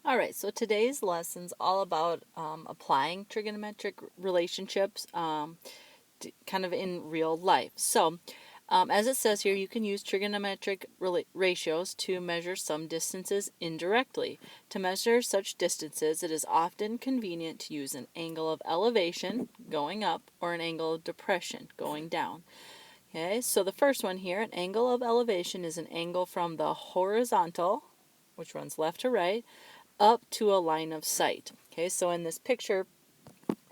All right, so today's lesson's all about applying trigonometric relationships kind of in real life. So, as it says here, you can use trigonometric ratios to measure some distances indirectly. To measure such distances, it is often convenient to use an angle of elevation going up or an angle of depression going down. Okay, so the first one here, an angle of elevation is an angle from the horizontal, which runs left to right, up to a line of sight. Okay, so in this picture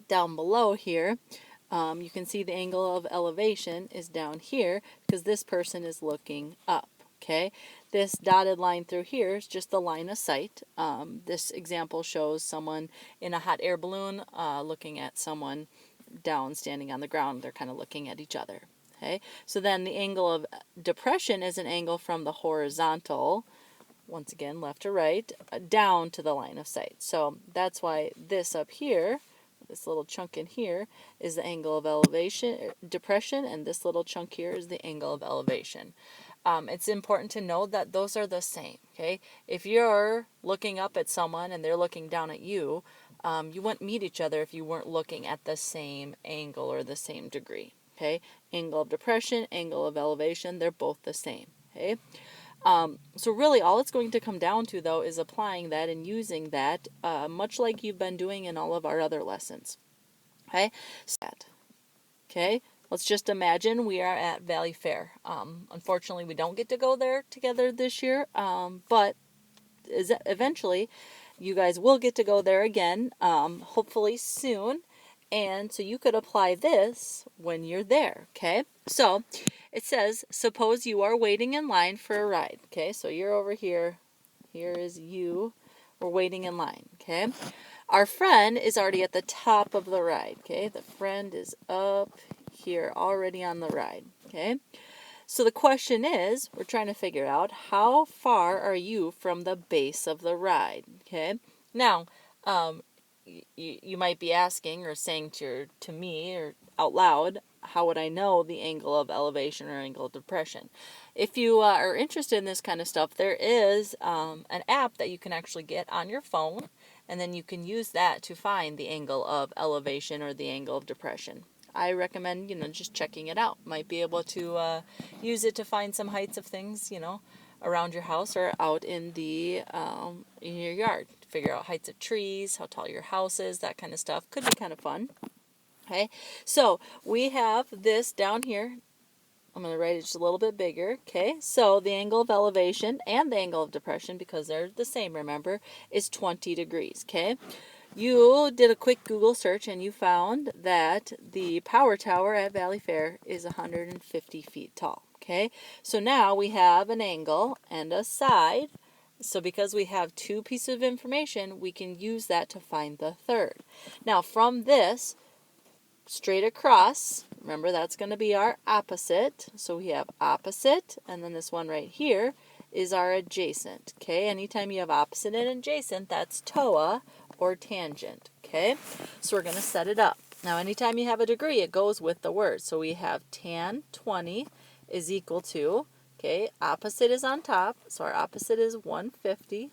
down below here, you can see the angle of elevation is down here because this person is looking up. Okay, this dotted line through here is just the line of sight. This example shows someone in a hot air balloon looking at someone down standing on the ground. They're kind of looking at each other. Okay, so then the angle of depression is an angle from the horizontal, once again left to right, down to the line of sight. So that's why this up here, this little chunk in here, is the angle of depression, and this little chunk here is the angle of elevation. It's important to know that those are the same. Okay, if you're looking up at someone and they're looking down at you, you wouldn't meet each other if you weren't looking at the same angle or the same degree. Okay, angle of depression, angle of elevation, they're both the same. Okay. So really all it's going to come down to, though, is applying that and using that, much like you've been doing in all of our other lessons. Okay, okay. Let's just imagine we are at Valley Fair. Unfortunately, we don't get to go there together this year, but eventually you guys will get to go there again, hopefully soon. And so you could apply this when you're there, okay? So it says, suppose you are waiting in line for a ride, okay? So you're over here. Here is you. We're waiting in line, okay? Our friend is already at the top of the ride, okay? The friend is up here already on the ride, okay? So the question is, we're trying to figure out how far are you from the base of the ride, okay? Now, you might be asking or saying to me or out loud, how would I know the angle of elevation or angle of depression? If you are interested in this kind of stuff, there is an app that you can actually get on your phone, and then you can use that to find the angle of elevation or the angle of depression. I recommend, just checking it out. Might be able to use it to find some heights of things, around your house or out in in your yard. Figure out heights of trees, how tall your house is, that kind of stuff. Could be kind of fun. Okay, so we have this down here. I'm going to write it just a little bit bigger. Okay, so the angle of elevation and the angle of depression, because they're the same, remember, is 20 degrees. Okay, you did a quick Google search and you found that the power tower at Valley Fair is 150 feet tall. Okay, so now we have an angle and a side. So because we have two pieces of information, we can use that to find the third. Now from this, straight across, remember that's going to be our opposite. So we have opposite, and then this one right here is our adjacent. Okay, anytime you have opposite and adjacent, that's TOA or tangent. Okay, so we're going to set it up. Now anytime you have a degree, it goes with the word. So we have tan 20 is equal to, okay, opposite is on top, so our opposite is 150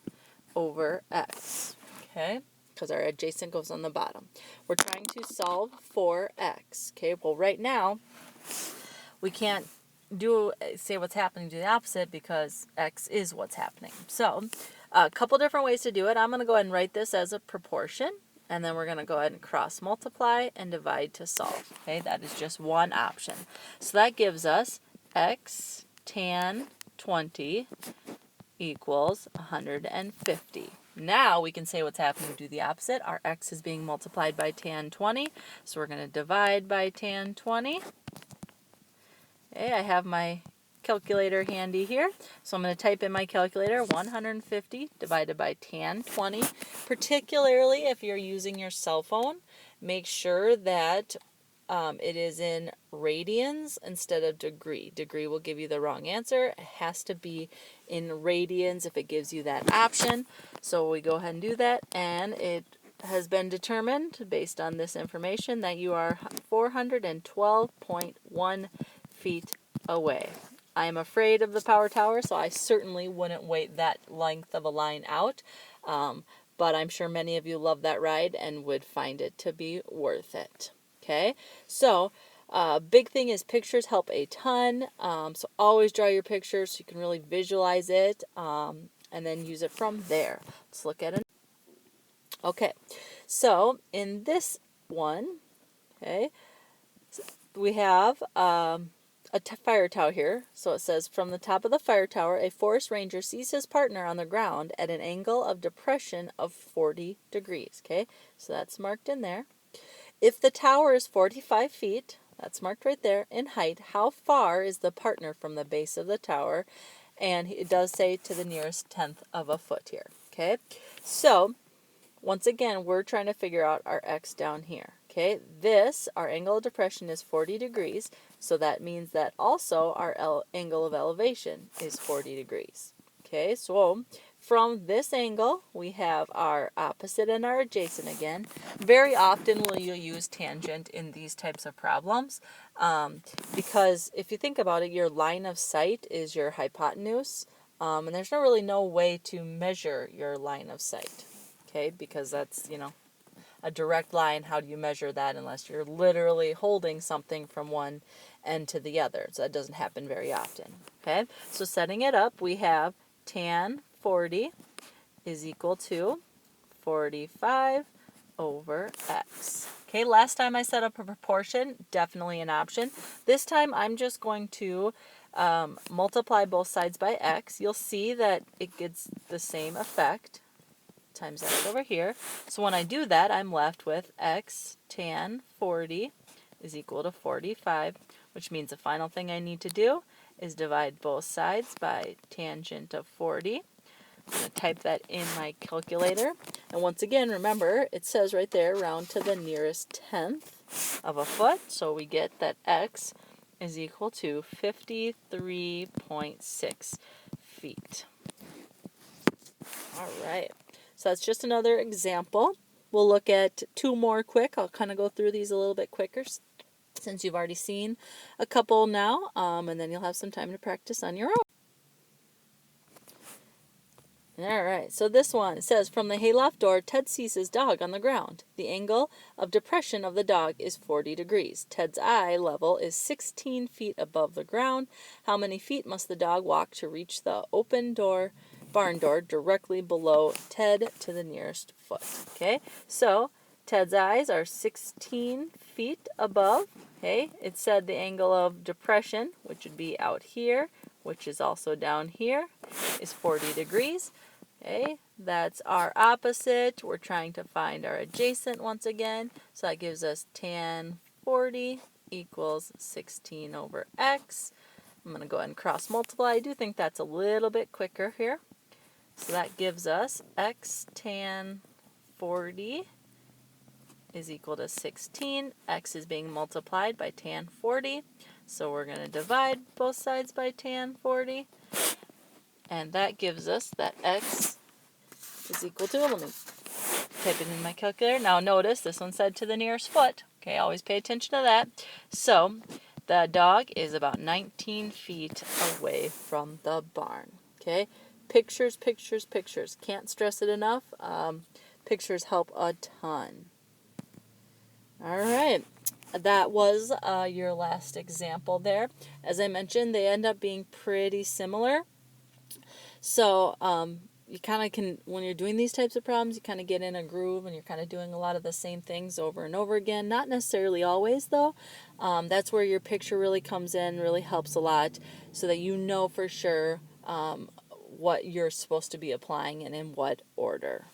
over x, okay, because our adjacent goes on the bottom. We're trying to solve for x, okay. Well, right now, we can't say what's happening to the opposite because x is what's happening. So, a couple different ways to do it. I'm going to go ahead and write this as a proportion, and then we're going to go ahead and cross multiply and divide to solve, okay. That is just one option. So that gives us x tan 20 equals 150. Now we can say what's happening to the opposite. Our x is being multiplied by tan 20, so we're going to divide by tan 20. Okay, I have my calculator handy here, so I'm going to type in my calculator, 150 divided by tan 20. Particularly if you're using your cell phone, make sure that it is in radians instead of degree. Degree will give you the wrong answer. It has to be in radians if it gives you that option. So we go ahead and do that, and it has been determined based on this information that you are 412.1 feet away. I am afraid of the power tower, so I certainly wouldn't wait that length of a line out. but I'm sure many of you love that ride and would find it to be worth it. Okay, so big thing is pictures help a ton. So always draw your pictures so you can really visualize it, and then use it from there. Let's look at it. Okay, so in this one, okay, we have a fire tower here. So it says, from the top of the fire tower, a forest ranger sees his partner on the ground at an angle of depression of 40 degrees. Okay, so that's marked in there. If the tower is 45 feet, that's marked right there, in height, how far is the partner from the base of the tower? And it does say to the nearest tenth of a foot here. Okay, so once again, we're trying to figure out our x down here. Okay, our angle of depression is 40 degrees, so that means that also our angle of elevation is 40 degrees. Okay, so from this angle, we have our opposite and our adjacent again. Very often will you use tangent in these types of problems, because if you think about it, your line of sight is your hypotenuse, and there's really no way to measure your line of sight. Okay, because that's, a direct line. How do you measure that unless you're literally holding something from one end to the other? So that doesn't happen very often. Okay, so setting it up, we have tan 40 is equal to 45 over x. Okay, last time I set up a proportion, definitely an option. This time I'm just going to multiply both sides by x. You'll see that it gets the same effect. Times x over here. So when I do that, I'm left with x tan 40 is equal to 45, which means the final thing I need to do is divide both sides by tangent of 40. I'm going to type that in my calculator. And once again, remember, it says right there, round to the nearest tenth of a foot. So we get that x is equal to 53.6 feet. All right. So that's just another example. We'll look at two more quick. I'll kind of go through these a little bit quicker since you've already seen a couple now, and then you'll have some time to practice on your own. All right, so this one says, from the hayloft door, Ted sees his dog on the ground. The angle of depression of the dog is 40 degrees. Ted's eye level is 16 feet above the ground. How many feet must the dog walk to reach the open barn door directly below Ted to the nearest foot? Okay, so Ted's eyes are 16 feet above. Okay, it said the angle of depression, which would be out here, which is also down here, is 40 degrees. Okay, that's our opposite. We're trying to find our adjacent once again. So that gives us tan 40 equals 16 over x. I'm going to go ahead and cross multiply. I do think that's a little bit quicker here. So that gives us x tan 40 is equal to 16. X is being multiplied by tan 40. So we're going to divide both sides by tan 40. And that gives us that x is equal to, let me type it in my calculator. Now notice this one said to the nearest foot. Okay, always pay attention to that. So the dog is about 19 feet away from the barn. Okay, pictures, pictures, pictures. Can't stress it enough. Pictures help a ton. All right. That was your last example there. As I mentioned, they end up being pretty similar. So you kind of can, when you're doing these types of problems, you kind of get in a groove and you're kind of doing a lot of the same things over and over again. Not necessarily always, though. That's where your picture really comes in, really helps a lot, so that you know for sure what you're supposed to be applying and in what order.